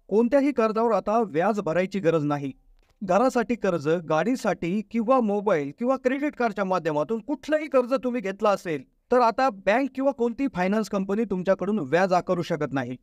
कोणत्याही कर्जावर आता व्याज भरायची गरज नाही. घरासाठी कर्ज, गाडीसाठी किंवा मोबाईल किंवा क्रेडिट कार्डच्या माध्यमातून कुठलंही कर्ज तुम्ही घेतलं असेल, तर आता बँक किंवा कोणतीही फायनान्स कंपनी तुमच्याकडून व्याज आकारू शकत नाही.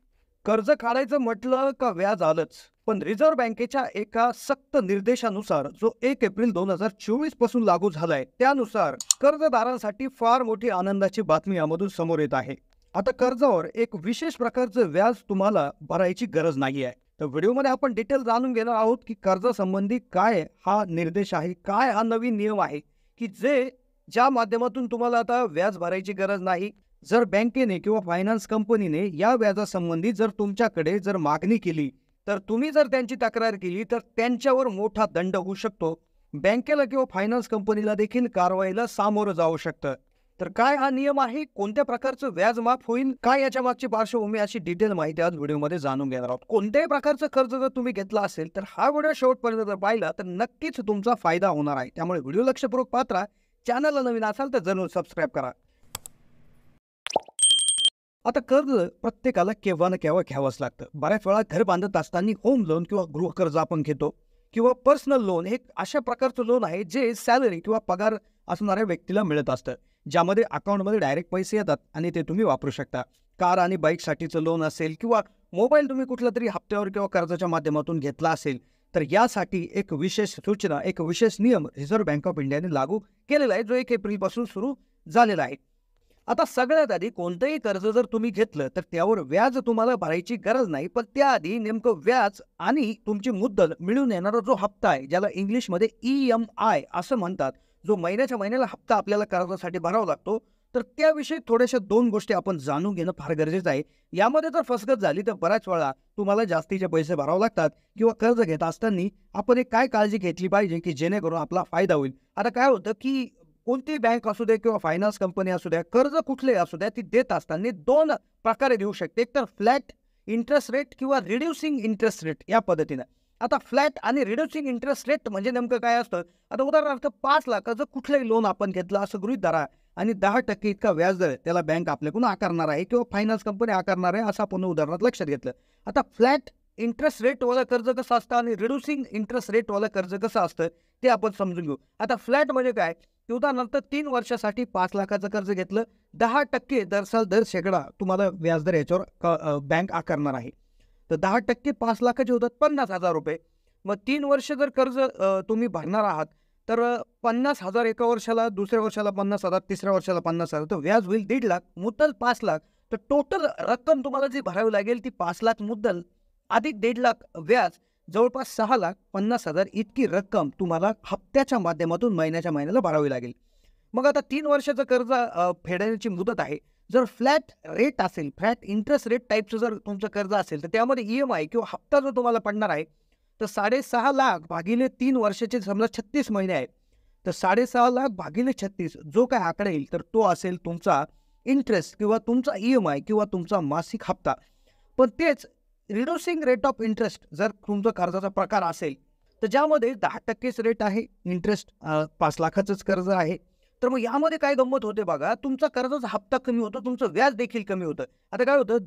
कर्ज काढायचं म्हटलं का व्याज आलंच. पण रिझर्व्ह बँकेच्या एका सक्त निर्देशानुसार जो 1 एप्रिल 2024 पासून लागू झालाय, त्यानुसार कर्जदारांसाठी फार मोठी आनंदाची बातमी यामधून समोर येत आहे. आता कर्जावर एक विशेष प्रकारचं व्याज तुम्हाला भरायची गरज नाही आहे. तर व्हिडिओमध्ये आपण डिटेल जाणून घेणार आहोत की कर्जासंबंधी काय हा निर्देश आहे, काय हा नवीन नियम आहे की ज्या माध्यमातून तुम्हाला आता व्याज भरायची गरज नाही. जर बँकेने किंवा फायनान्स कंपनीने या व्याजासंबंधी जर तुमच्याकडे जर मागणी केली, तर तुम्ही जर त्यांची तक्रार केली तर त्यांच्यावर मोठा दंड होऊ शकतो. बँकेला किंवा फायनान्स कंपनीला देखील कारवाईला सामोरं जाऊ शकतं. तर काय हा नियम आहे, कोणत्या प्रकारचं व्याज माफ होईल, काय याच्या मागची पार्श्वभूमी, अशी डिटेल माहिती आज व्हिडिओमध्ये जाणून घेणार आहोत. कोणत्याही प्रकारचं कर्ज जर तुम्ही घेतला असेल तर हा व्हिडिओ शेवटपर्यंत जर पाहिला तर नक्कीच तुमचा फायदा होणार आहे. त्यामुळे व्हिडिओ लक्षपूर्वक पाहत राहा. चॅनलला नवीन असाल तर जरूर सबस्क्राईब करा. आता कर्ज प्रत्येकाला केव्हा ना केव्हा घ्यावंच लागतं. बऱ्याच वेळा घर बांधत असताना होम लोन किंवा गृहकर्ज आपण घेतो किंवा पर्सनल लोन हे अशा प्रकारचं लोन आहे जे सॅलरी किंवा पगार असणाऱ्या व्यक्तीला मिळत असतं, ज्यामध्ये अकाउंटमध्ये डायरेक्ट पैसे येतात आणि ते तुम्ही वापरू शकता. कार आणि बाईकसाठीचं लोन असेल किंवा मोबाईल तुम्ही कुठला तरी हप्त्यावर किंवा कर्जाच्या माध्यमातून घेतला असेल, तर यासाठी एक विशेष सूचना, एक विशेष नियम रिझर्व्ह बँक ऑफ इंडियाने लागू केलेला आहे, जो 1 एप्रिलपासून सुरू झालेला आहे. आता सगळ्यात आधी कोणतंही कर्ज जर तुम्ही घेतलं तर त्यावर व्याज तुम्हाला भरायची गरज नाही. पण त्याआधी नेमकं व्याज आणि तुमची मुद्दल मिळून येणारा जो हप्ता आहे, ज्याला इंग्लिशमध्ये EMI असं म्हणतात, जो महिन्याच्या महिन्याला हप्ता आपल्याला कर्जासाठी भरावा लागतो, तर त्याविषयी थोड्याशा 2 गोष्टी आपण जाणून घेणं फार गरजेचं आहे. यामध्ये जर फसगत झाली तर बऱ्याच वेळा तुम्हाला जास्तीचे पैसे भरावे लागतात किंवा कर्ज घेत असताना आपण एक काय काळजी घेतली पाहिजे की जेणेकरून आपला फायदा होईल. आता काय होतं की कोणती बँक असू दे किंवा फायनान्स कंपनी असू द्या, कर्ज कुठले असू द्या, ती देत असताना 2 प्रकारे देऊ शकते. एक तर फ्लॅट इंटरेस्ट रेट किंवा रिड्युसिंग इंटरेस्ट रेट या पद्धतीनं. आता फ्लॅट आणि रिड्युसिंग इंटरेस्ट रेट म्हणजे नेमकं काय असतं? आता उदाहरणार्थ 5 लाखाचं कुठलंही लोन आपण घेतलं असं गृहीत धरा आणि 10% इतका व्याजदर त्याला बँक आपल्याकडून आकारणार आहे किंवा फायनान्स कंपनी आकारणार आहे, असं आपण उदाहरणार्थ लक्षात घेतलं. आता फ्लॅट इंटरेस्ट रेटवालं कर्ज कसं असतं आणि रिड्युसिंग इंटरेस्ट रेटवालं कर्ज कसं असतं ते आपण समजून घेऊ. आता फ्लॅट म्हणजे काय? उदाहरणार्थ 3 वर्षासाठी 5 लाखाचं कर्ज घेतलं, 10% दर शेकडा तुम्हाला व्याजदर याच्यावर बँक आकारणार आहे. तर 10% 5 लाखाचे होतात 50,000 रुपये. मग 3 वर्ष जर कर्ज तुम्ही भरणार आहात तर 50,000 एका वर्षाला, दुसऱ्या वर्षाला 50,000, तिसऱ्या वर्षाला 50,000, तर व्याज होईल 1.5 लाख, मुद्दल 5 लाख. तर टोटल रक्कम तुम्हाला जी भरावी लागेल ती 5 लाख मुद्दल अधिक 1.5 लाख व्याज, जवळपास 6,50,000 इतकी रक्कम तुम्हाला हप्त्याच्या माध्यमातून महिन्याच्या महिन्याला भरावी लागेल. मग आता 3 वर्षाचं कर्ज फेडण्याची मुदत आहे. जर फ्लॅट रेट असेल, फ्लॅट इंटरेस्ट रेट टाईपचं जर तुमचं कर्ज असेल, तर त्यामध्ये EMI किंवा हप्ता जो तुम्हाला पडणार आहे, तर 6.5 लाख भागिले 3 वर्षाचे समजा 36 महिने आहेत, तर 6.5 लाख भागिले 36 जो काय आकडा येईल तर तो असेल तुमचा इंटरेस्ट किंवा तुमचा EMI किंवा तुमचा मासिक हप्ता. पण तेच रिड्युसिंग रेट ऑफ इंटरेस्ट जर तुमचा कर्जाचा प्रकार असेल तर ज्यामध्ये 10%च रेट आहे, इंटरेस्ट 5 लाखाचंच कर्ज आहे, तर मग यामध्ये काय गंमत होते बघा, तुमचा कर्जाचा हप्ता कमी होतो, तुमचं व्याज देखील कमी होतं. आता काय होतं,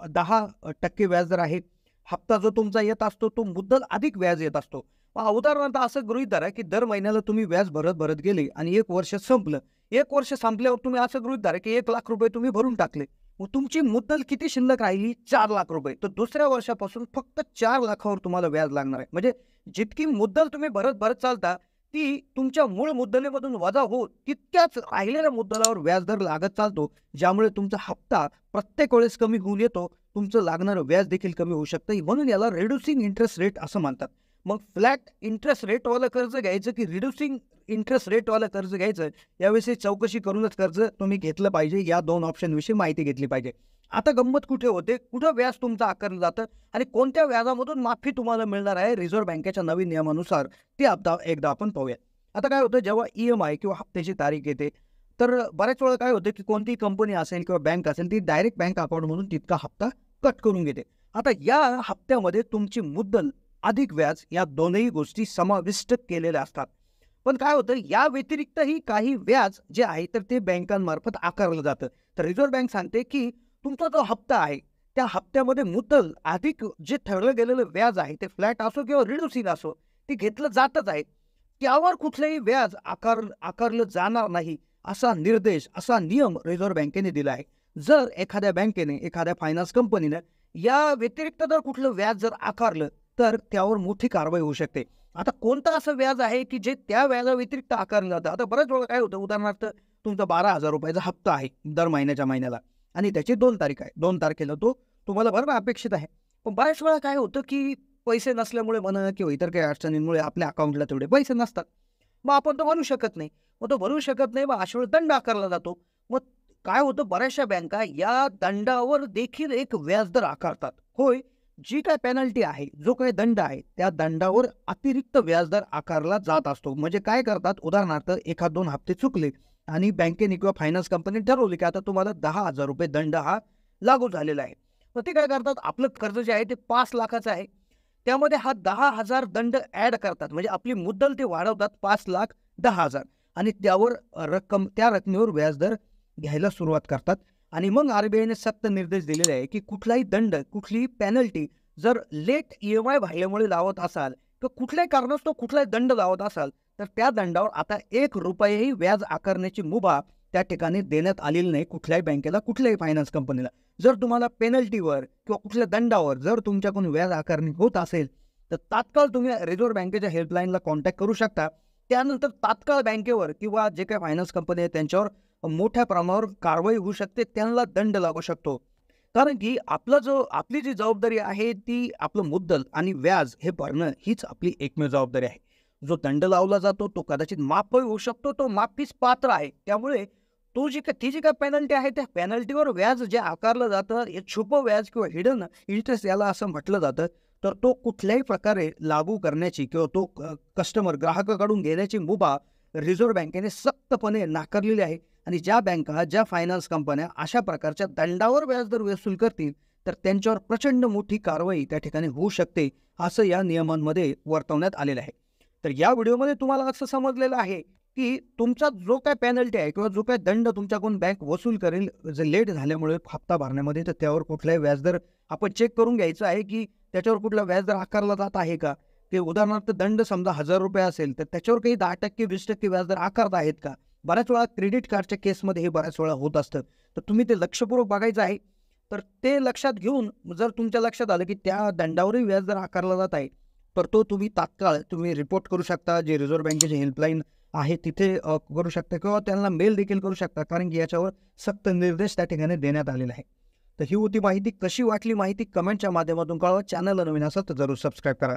10% व्याज जर आहे, हप्ता जो तुमचा येत असतो तो मुद्दल अधिक व्याज येत असतो. उदाहरणार्थ असं गृहीत धरा की दर महिन्याला तुम्ही व्याज भरत गेले आणि 1 वर्ष संपलं. 1 वर्ष संपल्यावर तुम्ही असं गृहीत धरा की 1 लाख रुपये तुम्ही भरून टाकले. मग तुमची मुद्दल किती शिल्लक राहिली? 4 लाख रुपये. तर दुसऱ्या वर्षापासून फक्त 4 लाखावर तुम्हाला व्याज लागणार आहे. म्हणजे जितकी मुद्दल तुम्ही भरत चालता ती तुमच्या मूळ मुद्दलेमधून वजा होत तितक्याच राहिलेल्या मुद्दलावर व्याजदर लागत चालतो, ज्यामुळे तुमचा हप्ता प्रत्येक वेळेस कमी होऊन येतो, तुमचं लागणारं व्याज देखील कमी होऊ शकतं. म्हणून याला रिड्युसिंग इंटरेस्ट रेट असं म्हणतात. मग फ्लॅट इंटरेस्ट रेटवालं कर्ज घ्यायचं की रिड्युसिंग इंटरेस्ट रेटवालं कर्ज घ्यायचं, याविषयी चौकशी करूनच कर्ज तुम्ही घेतलं पाहिजे. या 2 ऑप्शनविषयी माहिती घेतली पाहिजे. आता गंमत कुठे होते, कुठं व्याज तुमचं आकारलं जातं आणि कोणत्या व्याजामधून माफी तुम्हाला मिळणार आहे रिझर्व्ह बँकेच्या नवीन नियमानुसार, ते एकदा आपण पाहूया. आता काय होतं, जेव्हा EMI किंवा हप्त्याची तारीख येते तर बऱ्याच वेळा काय होतं की कोणतीही कंपनी असेल किंवा बँक असेल ती डायरेक्ट बँक अकाउंटमधून तितका हप्ता कट करून घेते. आता या हप्त्यामध्ये तुमची मुद्दल अधिक व्याज या दोनही गोष्टी समाविष्ट केलेल्या असतात. पण काय होतं, या व्यतिरिक्तही काही व्याज जे आहे तर ते बँकांमार्फत आकारलं जातं. तर रिझर्व्ह बँक सांगते की तुमचा जो हप्ता आहे त्या हप्त्यामध्ये मुद्दल अधिक जे ठरलं गेलेलं व्याज आहे ते फ्लॅट असो किंवा रिड्युसिंग असो ते घेतलं जातच आहे. त्यावर कुठलंही व्याज आकारलं जाणार नाही असा निर्देश, असा नियम रिझर्व्ह बँकेने दिला आहे. जर एखाद्या बँकेने, एखाद्या फायनान्स कंपनीनं या व्यतिरिक्त जर कुठलं व्याज जर आकारलं तर त्यावर मोठी कारवाई होऊ शकते. आता कोणतं असं व्याज आहे की जे त्या व्याजाव्यतिरिक्त आकारलं जातं? आता बऱ्याच वेळा काय होतं, उदाहरणार्थ तुमचा ₹12,000 हप्ता आहे दर महिन्याच्या महिन्याला आणि त्याची 2 तारीख आहे. 2 तारखेला तो तुम्हाला भरणं अपेक्षित आहे. पण बऱ्याच वेळा काय होतं की पैसे नसल्यामुळे म्हणा किंवा इतर काही अडचणींमुळे आपल्या अकाउंटला तेवढे पैसे नसतात. मग आपण तो भरू शकत नाही. मग तो भरू शकत नाही, मग अशा वेळी दंड आकारला जातो. मग काय होतं, बऱ्याचशा बँका या दंडावर देखील एक व्याजदर आकारतात. होय, जी काय पेनल्टी आहे, जो काही दंड आहे, त्या दंडावर अतिरिक्त व्याजदर आकारला जात असतो. म्हणजे काय करतात, उदाहरणार्थ 1-2 हप्ते चुकले आणि बँकेने किंवा फायनान्स कंपनीने ठरवले की आता तुम्हाला ₹10,000 दंड हा लागू झालेला आहे. मग ते काय करतात, आपलं कर्ज जे आहे ते 5 लाखाचं आहे. त्यामध्ये हा 10,000 दंड ॲड करतात. म्हणजे आपली मुद्दल ते वाढवतात 5,10,000 आणि त्यावर त्या रकमेवर व्याजदर घ्यायला सुरुवात करतात. आणि मग आर-बी-आयने सक्त निर्देश दिलेले आहे की कुठलाही दंड, कुठलीही पेनल्टी जर लेट EMI भरल्यामुळे लावत असाल किंवा कुठल्याही कारणास्तव कुठलाही दंड लावत असाल, तर त्या दंडावर आता ₹1ही व्याज आकारण्याची मुभा त्या ठिकाणी देण्यात आलेली नाही कुठल्याही बँकेला, कुठल्याही फायनान्स कंपनीला. जर तुम्हाला पेनल्टीवर किंवा कुठल्या दंडावर जर तुमच्याकडून व्याज आकारणी होत असेल, तर तात्काळ तुम्ही रिझर्व्ह बँकेच्या हेल्पलाईनला कॉन्टॅक्ट करू शकता. त्यानंतर तात्काळ बँकेवर किंवा जे काही फायनान्स कंपनी आहे त्यांच्यावर मोठ्या प्रमाणावर कारवाई होऊ शकते, त्यांना दंड लागू शकतो. कारण की आपली जी जबाबदारी आहे ती आपलं मुद्दल आणि व्याज हे भरणं हीच आपली एकमेव जबाबदारी आहे. जो दंड लावला जातो तो कदाचित माफही होऊ शकतो, तो माफीस पात्र आहे. त्यामुळे ती जी काही पेनल्टी आहे त्या पेनल्टीवर व्याज जे आकारलं जातं, हे छुपं व्याज किंवा हिडन इंटरेस्ट याला असं म्हटलं जातं, तर तो कुठल्याही प्रकारे लागू करण्याची किंवा तो कस्टमर ग्राहकाकडून घेण्याची मुभा रिझर्व्ह बँकेने सक्तपणे नाकारलेली आहे. आणि ज्या बँका, ज्या फायनान्स कंपन्या अशा प्रकारच्या दंडावर व्याजदर वसूल करतील, तर त्यांच्यावर प्रचंड मोठी कारवाई त्या ठिकाणी होऊ शकते, असं या नियमांमध्ये वर्तवण्यात आलेलं आहे. तर या व्हिडिओमध्ये तुम्हाला असं समजलेलं आहे की तुमचा जो काय पेनल्टी आहे किंवा जो काही दंड तुमच्याकडून बँक वसूल करेल जे लेट झाल्यामुळे हप्ता भरण्यामध्ये, तर त्यावर कुठलाही व्याजदर आपण चेक करून घ्यायचं आहे की त्याच्यावर कुठला व्याजदर आकारला जात आहे का. ते उदाहरणार्थ दंड समजा ₹1000 असेल, तर त्याच्यावर काही 10% 20% व्याजदर आकारत आहेत का. बऱ्याच वेळा क्रेडिट कार्डच्या केसमध्ये हे बऱ्याच वेळा होत असतं. तर तुम्ही ते लक्षपूर्वक बघायचं आहे. तर ते लक्षात घेऊन जर तुमच्या लक्षात आलं की त्या दंडावरही व्याजदर आकारला जात आहे, तर तो तुम्ही रिपोर्ट करू शकता. जे रिझर्व्ह बँकेची हेल्पलाईन आहे तिथे करू शकता किंवा त्यांना मेल देखील करू शकता, कारण की याच्यावर सक्त निर्देश त्या ठिकाणी देण्यात आलेला आहे. तर ही होती माहिती. कशी वाटली माहिती कमेंटच्या माध्यमातून कळवा. चॅनलला नवीन असाल तर जरूर सबस्क्राईब करा.